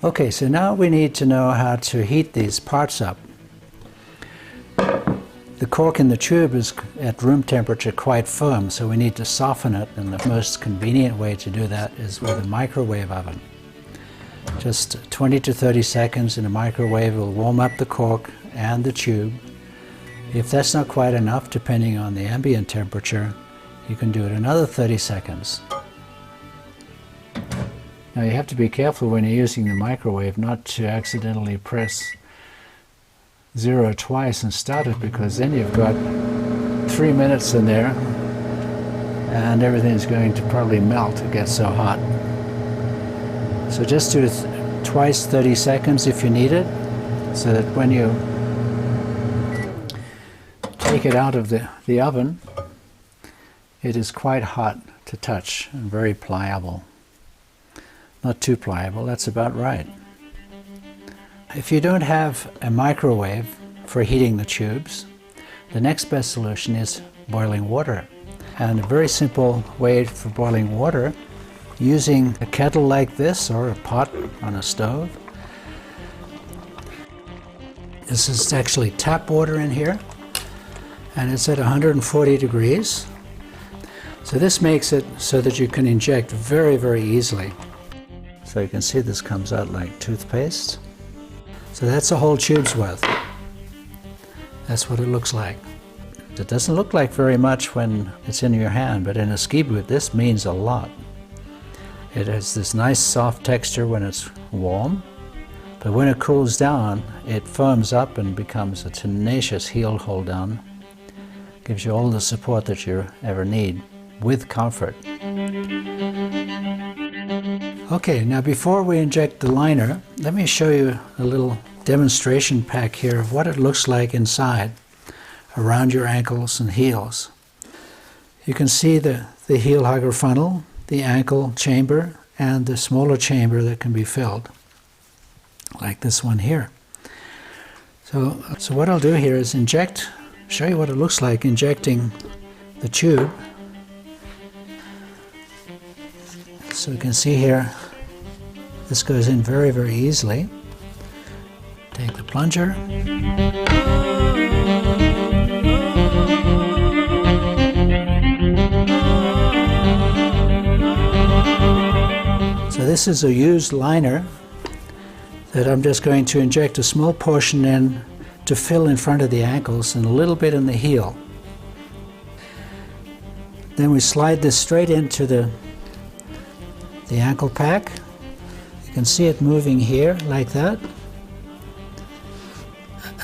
Okay, so now we need to know how to heat these parts up. The cork in the tube is at room temperature quite firm, so we need to soften it, and the most convenient way to do that is with a microwave oven. Just 20 to 30 seconds in a microwave will warm up the cork and the tube. If that's not quite enough, depending on the ambient temperature, you can do it another 30 seconds. Now you have to be careful when you're using the microwave not to accidentally press 0 twice and start it, because then you've got 3 minutes in there and everything's going to probably melt. It gets so hot. So just do it twice 30 seconds if you need it, so that when you take it out of the oven, it is quite hot to touch and very pliable. Not too pliable, that's about right. If you don't have a microwave for heating the tubes, the next best solution is boiling water. And a very simple way for boiling water, using a kettle like this or a pot on a stove. This is actually tap water in here, and it's at 140 degrees. So this makes it so that you can inject very, very easily. So you can see this comes out like toothpaste. So that's a whole tube's worth. That's what it looks like. It doesn't look like very much when it's in your hand, but in a ski boot this means a lot. It has this nice soft texture when it's warm, but when it cools down it firms up and becomes a tenacious heel hold down. Gives you all the support that you ever need with comfort. Okay, now before we inject the liner, let me show you a little demonstration pack here of what it looks like inside, around your ankles and heels. You can see the heel hugger funnel, the ankle chamber, and the smaller chamber that can be filled, like this one here. So what I'll do here is show you what it looks like injecting the tube. So you can see here, this goes in very, very easily. Take the plunger. So this is a used liner that I'm just going to inject a small portion in to fill in front of the ankles and a little bit in the heel. Then we slide this straight into the ankle pack. You can see it moving here like that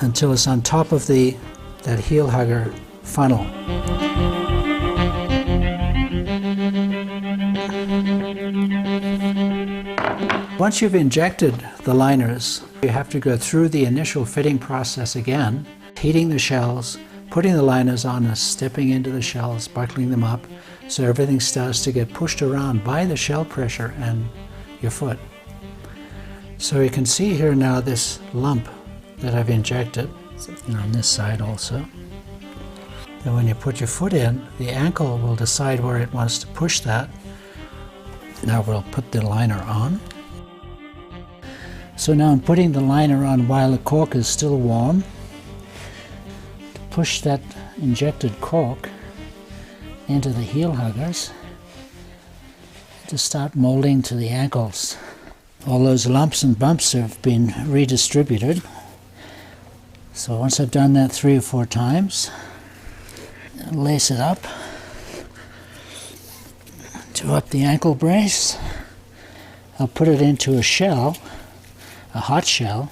until it's on top of that heel hugger funnel. Once you've injected the liners, you have to go through the initial fitting process again, heating the shells, putting the liners on and stepping into the shells, buckling them up, so everything starts to get pushed around by the shell pressure and your foot. So you can see here now this lump that I've injected, and on this side also. Then when you put your foot in, the ankle will decide where it wants to push that. Now we'll put the liner on. So now I'm putting the liner on while the cork is still warm. To push that injected cork into the heel huggers to start molding to the ankles. All those lumps and bumps have been redistributed. So once I've done that 3 or 4 times, I'll lace it up to the ankle brace. I'll put it into a shell, a hot shell,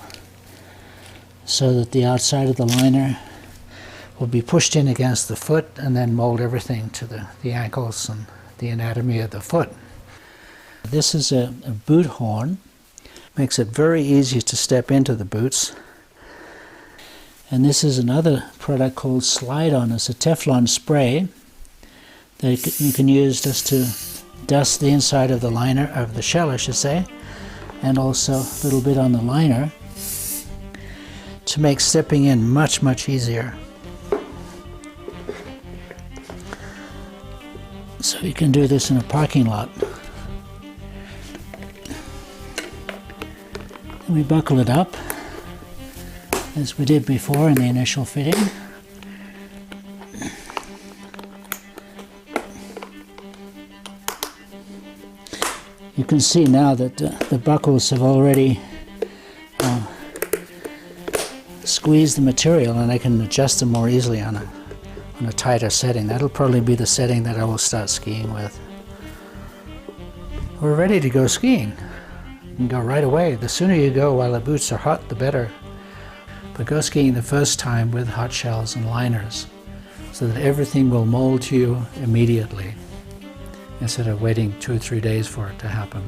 so that the outside of the liner will be pushed in against the foot and then mold everything to the ankles and the anatomy of the foot. This is a boot horn. Makes it very easy to step into the boots. And this is another product called Slide On. It's a Teflon spray that you can use just to dust the inside of the liner, of the shell I should say, and also a little bit on the liner to make stepping in much, much easier. So you can do this in a parking lot. And we buckle it up as we did before in the initial fitting. You can see now that the buckles have already squeezed the material, and I can adjust them more easily on a tighter setting. That'll probably be the setting that I will start skiing with. We're ready to go skiing. You can go right away. The sooner you go while the boots are hot, the better. But go skiing the first time with hot shells and liners so that everything will mold to you immediately instead of waiting 2 or 3 days for it to happen.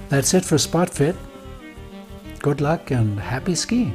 That's it for Spotfit. Good luck and happy skiing.